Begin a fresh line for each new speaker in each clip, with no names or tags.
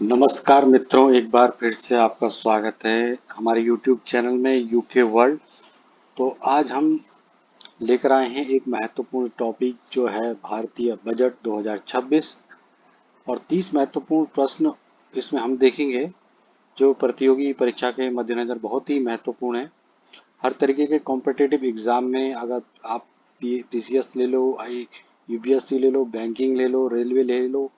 नमस्कार मित्रों, एक बार फिर से आपका स्वागत है हमारे YouTube चैनल में यूके वर्ल्ड। तो आज हम लेकर आए हैं एक महत्वपूर्ण टॉपिक जो है भारतीय बजट 2026 और 30 महत्वपूर्ण प्रश्न इसमें हम देखेंगे जो प्रतियोगी परीक्षा के मद्देनज़र बहुत ही महत्वपूर्ण है। हर तरीके के कॉम्पिटिटिव एग्ज़ाम में अगर आप PCS ले लो, UPSC ले लो, बैंकिंग ले लो, रेलवे ले लो,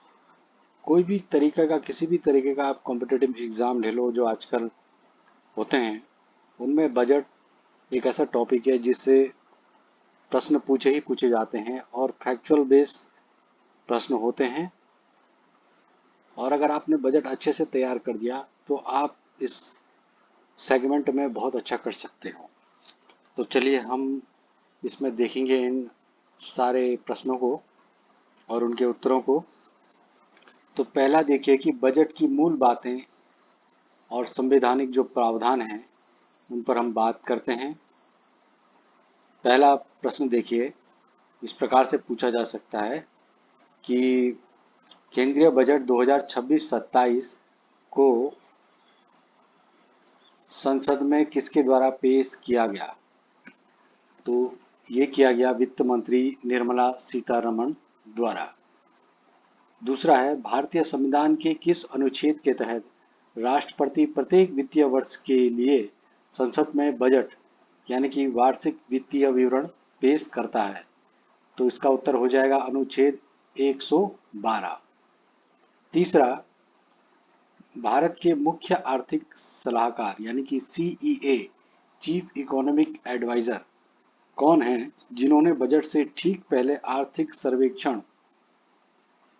कोई भी तरीके का किसी भी तरीके का आप कॉम्पिटिटिव एग्ज़ाम ले लो जो आजकल होते हैं, उनमें बजट एक ऐसा टॉपिक है जिससे प्रश्न पूछे ही पूछे जाते हैं और फैक्चुअल बेस प्रश्न होते हैं। और अगर आपने बजट अच्छे से तैयार कर दिया तो आप इस सेगमेंट में बहुत अच्छा कर सकते हो। तो चलिए हम इसमें देखेंगे इन सारे प्रश्नों को और उनके उत्तरों को। तो पहला देखिए कि बजट की मूल बातें और संवैधानिक जो प्रावधान हैं उन पर हम बात करते हैं। पहला प्रश्न देखिए, इस प्रकार से पूछा जा सकता है कि केंद्रीय बजट 2026-27 को संसद में किसके द्वारा पेश किया गया? तो ये किया गया वित्त मंत्री निर्मला सीतारमण द्वारा। दूसरा है, भारतीय संविधान के किस अनुच्छेद के तहत राष्ट्रपति प्रत्येक वित्तीय वर्ष के लिए संसद में बजट यानी कि वार्षिक वित्तीय विवरण पेश करता है? तो इसका उत्तर हो जाएगा अनुच्छेद 112। तीसरा, भारत के मुख्य आर्थिक सलाहकार यानी कि CEA चीफ इकोनॉमिक एडवाइजर कौन हैं जिन्होंने बजट से ठीक पहले आर्थिक सर्वेक्षण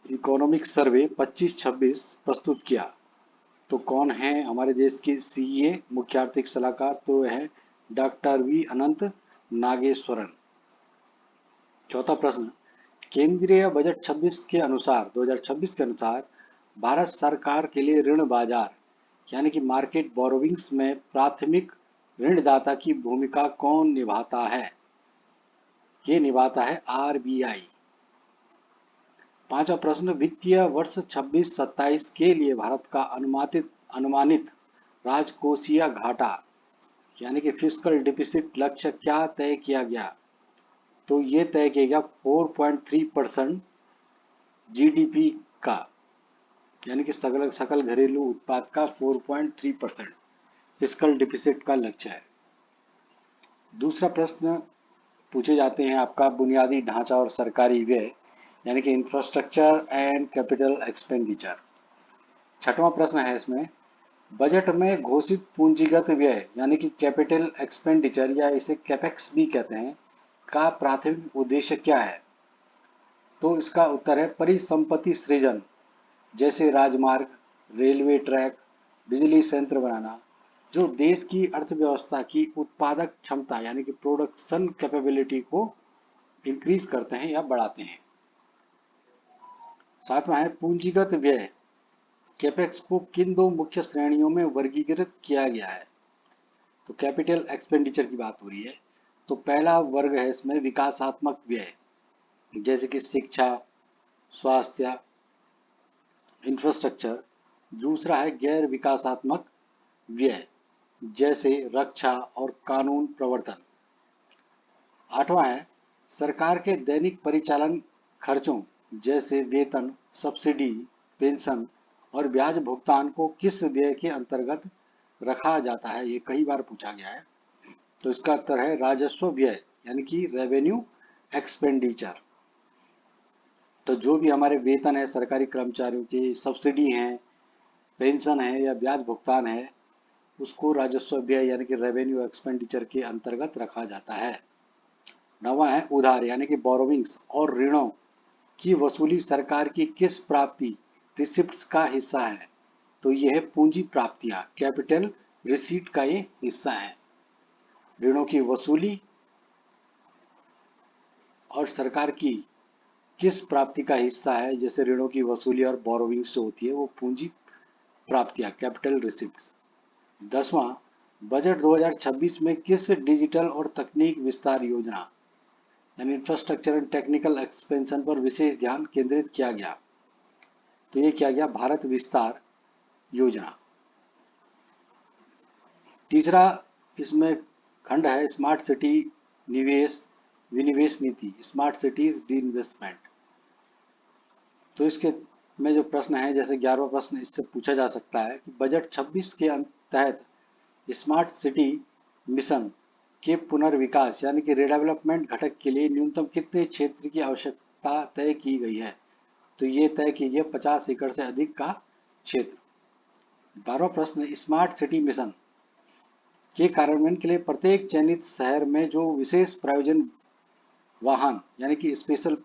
इकोनॉमिक सर्वे 25-26 प्रस्तुत किया? तो कौन है हमारे देश के CEA मुख्य आर्थिक सलाहकार? तो है डॉक्टर V अनंत नागेश्वरन। चौथा प्रश्न, केंद्रीय बजट 2026 के अनुसार भारत सरकार के लिए ऋण बाजार यानी कि मार्केट बोरोविंग्स में प्राथमिक ऋणदाता की भूमिका कौन निभाता है? ये निभाता है RBI। पांचवा प्रश्न, वित्तीय वर्ष 26-27 के लिए भारत का अनुमानित राजकोषीय घाटा यानी कि फिस्कल डिफिसिट लक्ष्य क्या तय किया गया? तो ये तय किया गया 4.3% GDP का यानी कि सकल घरेलू उत्पाद का 4.3% फिस्कल डिफिसिट का लक्ष्य है। दूसरा प्रश्न पूछे जाते हैं आपका बुनियादी ढांचा और सरकारी व्यय यानी कि इंफ्रास्ट्रक्चर एंड कैपिटल एक्सपेंडिचर। छठवां प्रश्न है इसमें, बजट में घोषित पूंजीगत व्यय यानी कि कैपिटल एक्सपेंडिचर या इसे कैपेक्स भी कहते हैं का प्राथमिक उद्देश्य क्या है? तो इसका उत्तर है परिसंपत्ति सृजन, जैसे राजमार्ग, रेलवे ट्रैक, बिजली संयंत्र बनाना, जो देश की अर्थव्यवस्था की उत्पादक क्षमता यानी कि प्रोडक्शन कैपेबिलिटी को इंक्रीज करते हैं या बढ़ाते हैं। सातवां है पूंजीगत व्यय, कैपेक्स को किन दो मुख्य श्रेणियों में वर्गीकृत किया गया है? तो कैपिटल एक्सपेंडिचर की बात हो रही है। तो पहला वर्ग है इसमें विकासात्मक व्यय, जैसे कि शिक्षा, स्वास्थ्य, इंफ्रास्ट्रक्चर। दूसरा है गैर विकासात्मक व्यय, जैसे रक्षा और कानून प्रवर्तन। आठवां है सरकार के दैनिक परिचालन खर्चों, जैसे वेतन, सब्सिडी, पेंशन और ब्याज भुगतान को किस व्यय के अंतर्गत रखा जाता है? ये कई बार पूछा गया है। तो इसका उत्तर है राजस्व व्यय यानी कि रेवेन्यू एक्सपेंडिचर। तो जो भी हमारे वेतन है सरकारी कर्मचारियों की, सब्सिडी हैं, पेंशन है या ब्याज भुगतान है, उसको राजस्व व्यय यानी कि रेवेन्यू एक्सपेंडिचर के अंतर्गत रखा जाता है। नवा है उधार यानी कि बोरोविंग्स और ऋणों की वसूली सरकार की किस प्राप्ति रिसिप्ट्स का हिस्सा है? तो यह है पूंजी प्राप्तियां, कैपिटल रिसीट का ये हिस्सा है। ऋणों की वसूली और सरकार की किस प्राप्ति का हिस्सा है? जैसे ऋणों की वसूली और बोरोविंग्स जो होती है वो पूंजी प्राप्तियां, कैपिटल रिसिप्ट्स। 10वां, बजट 2026 में किस डिजिटल और तकनीक विस्तार योजना यानी इंफ्रास्ट्रक्चर एंड टेक्निकल एक्सपेंशन पर विशेष ध्यान केंद्रित किया गया? तो ये किया गया भारत विस्तार योजना। तीसरा इसमें खंड है स्मार्ट सिटी निवेश विनिवेश नीति, स्मार्ट सिटीज डी इन्वेस्टमेंट। तो इसके में जो प्रश्न है, जैसे 11वां प्रश्न इससे पूछा जा सकता है कि बजट 26 के तहत स्मार्ट सिटी मिशन के पुनर्विकास यानी कि रिडेवलपमेंट घटक के लिए न्यूनतम कितने क्षेत्र की आवश्यकता तय की गई है? तो ये तय की गई 50 एकड़ से अधिक का क्षेत्र। 12वां प्रश्न स्मार्ट सिटी मिशन के कार्यान्वयन के लिए प्रत्येक चयनित शहर में जो विशेष प्रयोजन वाहन यानी कि स्पेशल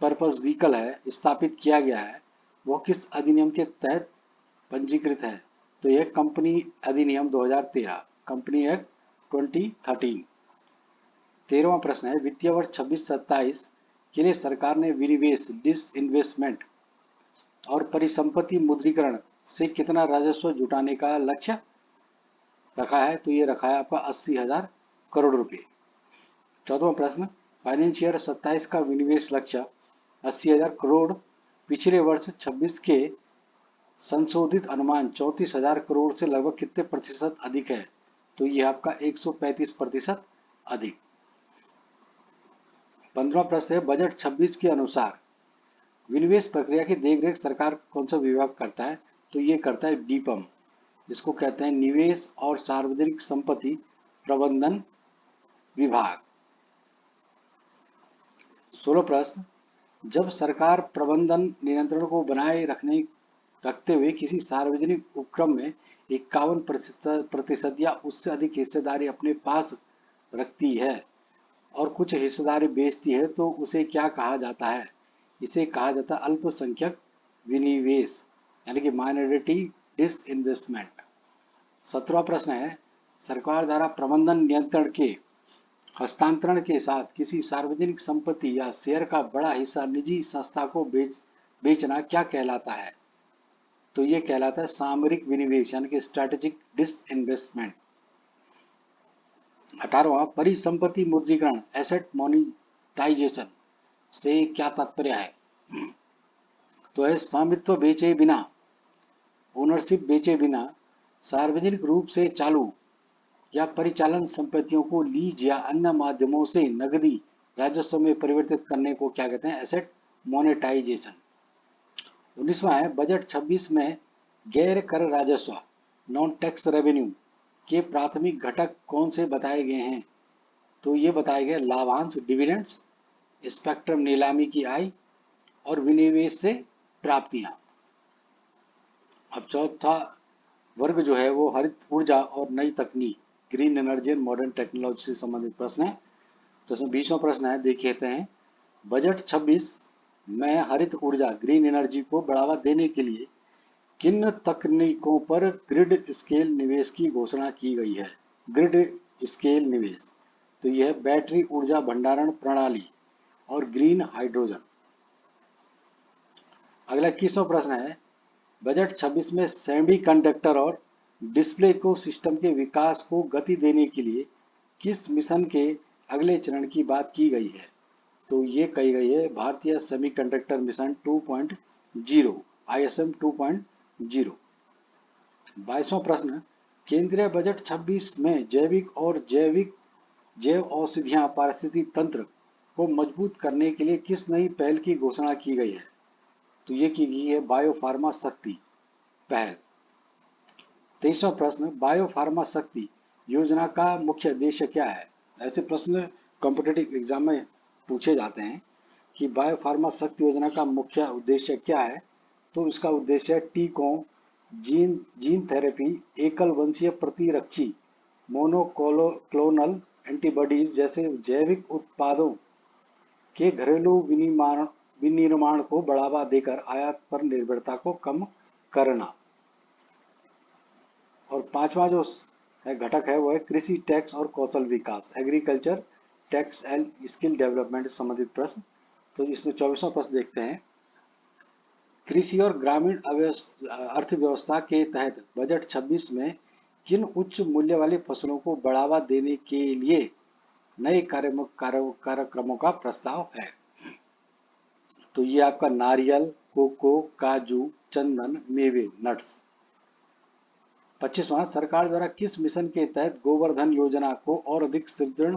पर्पस व्हीकल है स्थापित किया गया है, वह किस अधिनियम के तहत पंजीकृत है? तो यह कंपनी अधिनियम 2013, कंपनी एक्ट 2013। 13वां प्रश्न है वित्तीय वर्ष 26-27 के लिए सरकार ने विनिवेश डिसइन्वेस्टमेंट और परिसंपत्ति मुद्रीकरण से कितना राजस्व जुटाने का लक्ष्य रखा है? तो ये रखा है आपका 80,000 करोड़ रुपए। 14वां प्रश्न फाइनेंशियल ईयर 27 का विनिवेश लक्ष्य 80,000 करोड़ पिछले वर्ष 26 के संशोधित अनुमान 34,000 करोड़ से लगभग कितने प्रतिशत अधिक है? तो यह आपका 135% अधिक। 15वां प्रश्न है बजट 26 के अनुसार विनिवेश प्रक्रिया की देखरेख सरकार कौन सा विभाग करता है? तो ये करता है डीपम, जिसको कहते हैं निवेश और सार्वजनिक संपत्ति प्रबंधन विभाग। 16 प्रश्न जब सरकार प्रबंधन नियंत्रण को बनाए रखते हुए किसी सार्वजनिक उपक्रम में 51% या उससे अधिक हिस्सेदारी अपने पास रखती है और कुछ हिस्सेदारी बेचती है तो उसे क्या कहा जाता है? इसे कहा जाता है अल्पसंख्यक विनिवेश यानी कि माइनॉरिटी डिसइन्वेस्टमेंट। 17वां प्रश्न है सरकार द्वारा प्रबंधन नियंत्रण के हस्तांतरण के साथ किसी सार्वजनिक संपत्ति या शेयर का बड़ा हिस्सा निजी संस्था को बेचना क्या कहलाता है? तो ये कहलाता है सामरिक विनिवेश यानी कि स्ट्रैटेजिक डिसइन्वेस्टमेंट। 18वां परिसंपत्ति मुद्रीकरण एसेट मोनेटाइजेशन से क्या तात्पर्य है? तो है स्वामित्व बेचे बिना, ओनरशिप बेचे बिना सार्वजनिक रूप से चालू या परिचालन संपत्तियों को लीज या अन्य माध्यमों से नकदी राजस्व में परिवर्तित करने को क्या कहते हैं? Asset monetization. 19वां है बजट 26 में गैर कर राजस्व नॉन टैक्स रेवेन्यू के प्राथमिक घटक कौन से बताए गए हैं? तो ये बताए गए लाभांश डिविडेंड्स, स्पेक्ट्रम नीलामी की आय और विनिवेश से प्राप्तियां। अब चौथा वर्ग जो है वो हरित ऊर्जा और नई तकनीक green energy and modern technology से संबंधित प्रश्न है। तो इसमें 20वां प्रश्न है देखते हैं बजट 26 में हरित ऊर्जा ग्रीन एनर्जी को बढ़ावा देने के लिए किन तकनीकों पर ग्रिड स्केल निवेश की घोषणा की गई है? ग्रिड स्केल निवेश तो यह बैटरी ऊर्जा भंडारण प्रणाली और ग्रीन हाइड्रोजन। अगला 21वां प्रश्न है बजट 26 में सेमीकंडक्टर और डिस्प्ले इको सिस्टम के विकास को गति देने के लिए किस मिशन के अगले चरण की बात की गई है? तो ये कही गई है भारतीय सेमीकंडक्टर मिशन 2.0 ISM 2.0। 22वां प्रश्न केंद्रीय बजट 26 में जैविक और जैव औषधियां पारिस्थितिक तंत्र को मजबूत करने के लिए किस नई पहल की घोषणा की गई है? तो ये की गई है बायोफार्मा शक्ति पहल। 23वां प्रश्न बायोफार्मा शक्ति योजना का मुख्य उद्देश्य क्या है? ऐसे प्रश्न कॉम्पिटिटिव एग्जाम में पूछे जाते हैं कि बायोफार्मा शक्ति योजना का मुख्य उद्देश्य क्या है? तो इसका उद्देश्य टीकों, जीन थेरेपी, एकल वंशीय प्रतिरक्षी, मोनोक्लोनल एंटीबॉडीज जैसे जैविक उत्पादों के घरेलू विनिर्माण को बढ़ावा देकर आयात पर निर्भरता को कम करना। और 5वां जो घटक है वो है कृषि टैक्स और कौशल विकास agriculture tax and skill development से संबंधित प्रश्न। तो इसमें 24वां प्रश्न देखते हैं कृषि और ग्रामीण अर्थव्यवस्था के तहत बजट 26 में किन उच्च मूल्य वाली फसलों को बढ़ावा देने के लिए नए कार्यक्रमों का प्रस्ताव है? तो ये आपका नारियल, कोको, काजू, चंदन, मेवे, नट्स। 25वां, सरकार द्वारा किस मिशन के तहत गोवर्धन योजना को और अधिक सुदृढ़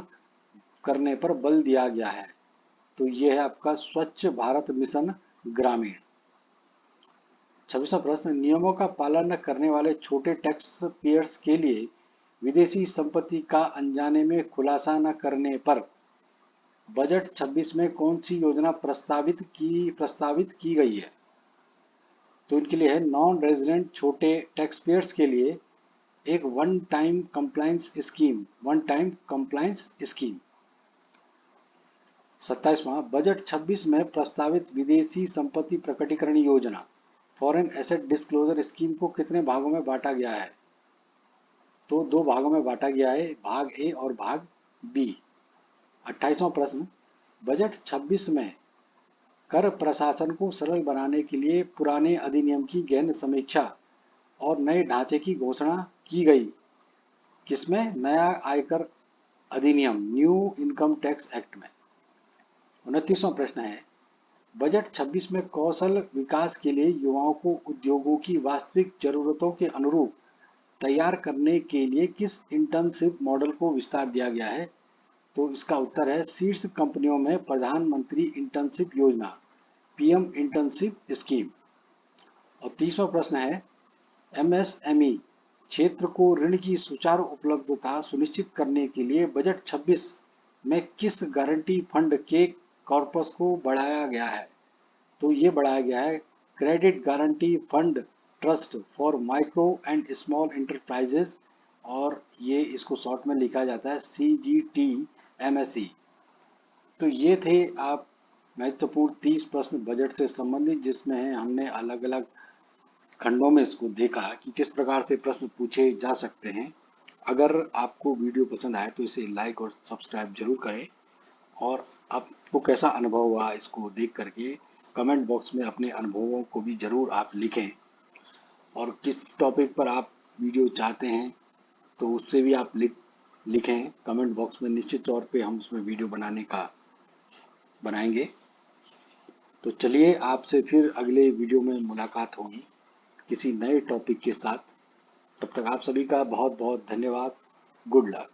करने पर बल दिया गया है? तो ये है आपका स्वच्छ भारत मिशन ग्रामीण। 26वां प्रश्न, नियमों का पालन न करने वाले छोटे टैक्स पेयर्स के लिए विदेशी संपत्ति का अनजाने में खुलासा न करने पर बजट 26 में कौन सी योजना प्रस्तावित की गई है? तो इनके लिए है नॉन रेजिडेंट छोटे टैक्स पेयर्स के लिए एक वन टाइम कंप्लायंस स्कीम। 27वां, बजट 26 में प्रस्तावित विदेशी संपत्ति प्रकटीकरण योजना फॉरेन एसेट डिस्क्लोजर स्कीम को कितने भागों में बांटा गया है? तो 2 भागों में बांटा गया है, भाग ए और भाग बी। 28वां प्रश्न, बजट 26 में कर प्रशासन को सरल बनाने के लिए पुराने अधिनियम की गहन समीक्षा और नए ढांचे की घोषणा की गई। किसमें? नया आयकर अधिनियम, न्यू इनकम टैक्स एक्ट में। 29वां प्रश्न है, बजट 26 में कौशल विकास के लिए युवाओं को उद्योगों की वास्तविक जरूरतों के अनुरूप तैयार करने के लिए किस इंटर्नशिप मॉडल को विस्तार दिया गया है? तो इसका उत्तर है शीर्ष कंपनियों में प्रधानमंत्री इंटर्नशिप योजना, पीएम इंटर्नशिप स्कीम। और 30वां प्रश्न है, एमएसएमई क्षेत्र को ऋण की सुचारू उपलब्धता सुनिश्चित करने के लिए बजट 26 में किस गारंटी फंड के कॉर्पस को बढ़ाया गया है? तो ये बढ़ाया गया है credit guarantee fund trust for micro and small enterprises, और ये इसको शॉर्ट में लिखा जाता है CGTMSE। तो ये थे आप महत्वपूर्ण 30 प्रश्न बजट से संबंधित, जिसमें हमने अलग अलग खंडों में इसको देखा कि किस प्रकार से प्रश्न पूछे जा सकते हैं। अगर आपको वीडियो पसंद आए तो इसे लाइक और सब्सक्राइब जरूर करें, और आपको कैसा अनुभव हुआ इसको देख करके कमेंट बॉक्स में अपने अनुभवों को भी जरूर आप लिखें, और किस टॉपिक पर आप वीडियो चाहते हैं तो उससे भी आप लिखें कमेंट बॉक्स में। निश्चित तौर पे हम उसमें वीडियो बनाएंगे। तो चलिए आपसे फिर अगले वीडियो में मुलाकात होगी किसी नए टॉपिक के साथ। तब तक आप सभी का बहुत बहुत धन्यवाद। Good luck.